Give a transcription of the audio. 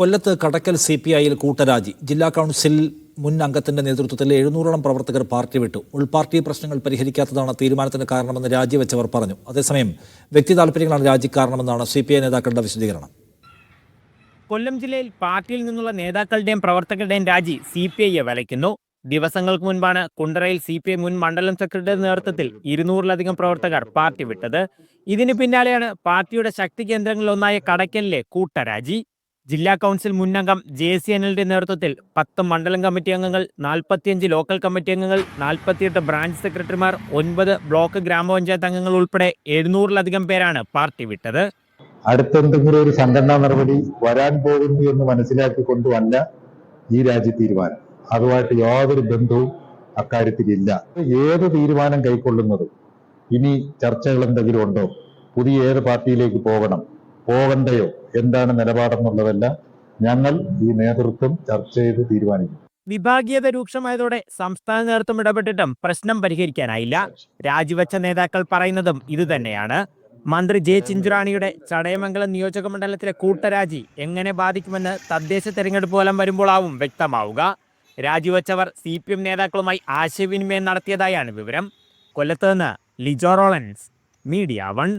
കൊല്ലത്ത് കടക്കൽ CPIയിൽ കൂട്ടരാജി. ജില്ലാ കൗൺസിൽ മുൻ അംഗത്തിന്റെ നേതൃത്വത്തിൽ 700ഓളം പ്രവർത്തകർ പാർട്ടി വിട്ടു. ഉൾപാർട്ടി പ്രശ്നങ്ങൾ പരിഹരിക്കാത്തതാണ് തീരുമാനത്തിന് കാരണമെന്ന് രാജിവെച്ചവർ പറഞ്ഞു. അതേസമയം വ്യക്തി താൽപര്യങ്ങളാണ് രാജിക്കാരണമെന്നാണ് CPI നേതാക്കളുടെ വിശദീകരണം. കൊല്ലം ജില്ലയിൽ പാർട്ടിയിൽ നിന്നുള്ള നേതാക്കളുടെയും പ്രവർത്തകരുടെയും രാജി CPIയെ വലയ്ക്കുന്നു. ദിവസങ്ങൾക്ക് മുൻപാണ് കുണ്ടറയിൽ CPI മുൻ മണ്ഡലം സെക്രട്ടറിയുടെ നേതൃത്വത്തിൽ 200ലധികം പ്രവർത്തകർ പാർട്ടി വിട്ടത്. ഇതിന് പിന്നാലെയാണ് പാർട്ടിയുടെ ശക്തി കേന്ദ്രങ്ങളിലൊന്നായ കടയ്ക്കലിലെ കൂട്ടരാജി. ജില്ലാ കൗൺസിൽ മുൻ അംഗം JC അനിലിന്റെ നേതൃത്വത്തിൽ 10 മണ്ഡലം കമ്മിറ്റി അംഗങ്ങൾ, 45 ലോക്കൽ കമ്മിറ്റി അംഗങ്ങൾ, 48 ബ്രാഞ്ച് സെക്രട്ടറിമാർ, 9 ബ്ലോക്ക് ഗ്രാമപഞ്ചായത്ത് അംഗങ്ങൾ ഉൾപ്പെടെ 700ലധികം പേരാണ് പാർട്ടി വിട്ടത്. അടുത്തെന്തെങ്കിലും ഒരു സംഘടനാ നടപടി വരാൻ പോകുന്നു എന്ന് മനസ്സിലാക്കിക്കൊണ്ടുമല്ല ഈ രാജ്യ തീരുമാനം. അതുമായിട്ട് യാതൊരു ബന്ധവും അക്കാര്യത്തിലില്ല. ഏത് തീരുമാനം കൈക്കൊള്ളുന്നതും ഇനി ചർച്ചകൾ എന്തെങ്കിലും ഉണ്ടോ, പുതിയ ഏത് പാർട്ടിയിലേക്ക് പോകണ്ടയോ, എന്താണ് നിലപാടെന്നുള്ളതെല്ലാം ഞങ്ങൾ ഈ നേതൃത്വം ചർച്ച ചെയ്ത് തീരുമാനിക്കും. വിഭാഗീയത രൂക്ഷമായതോടെ സംസ്ഥാന നേതൃത്വം ഇടപെട്ടിട്ടും പ്രശ്നം പരിഹരിക്കാനായില്ല. രാജിവെച്ച നേതാക്കൾ പറയുന്നതും ഇതുതന്നെയാണ്. മന്ത്രി J. ചിഞ്ചുറാണിയുടെ ചടയമംഗലം നിയോജക മണ്ഡലത്തിലെ കൂട്ടരാജി എങ്ങനെ ബാധിക്കുമെന്ന് തദ്ദേശ തെരഞ്ഞെടുപ്പ് ഫലം വരുമ്പോഴാവും വ്യക്തമാവുക. രാജിവെച്ചവർ CPM നേതാക്കളുമായി ആശയവിനിമയം നടത്തിയതായാണ് വിവരം. കൊല്ലത്ത് നിന്ന് ലിജോ റോളൻസ്, മീഡിയ 1.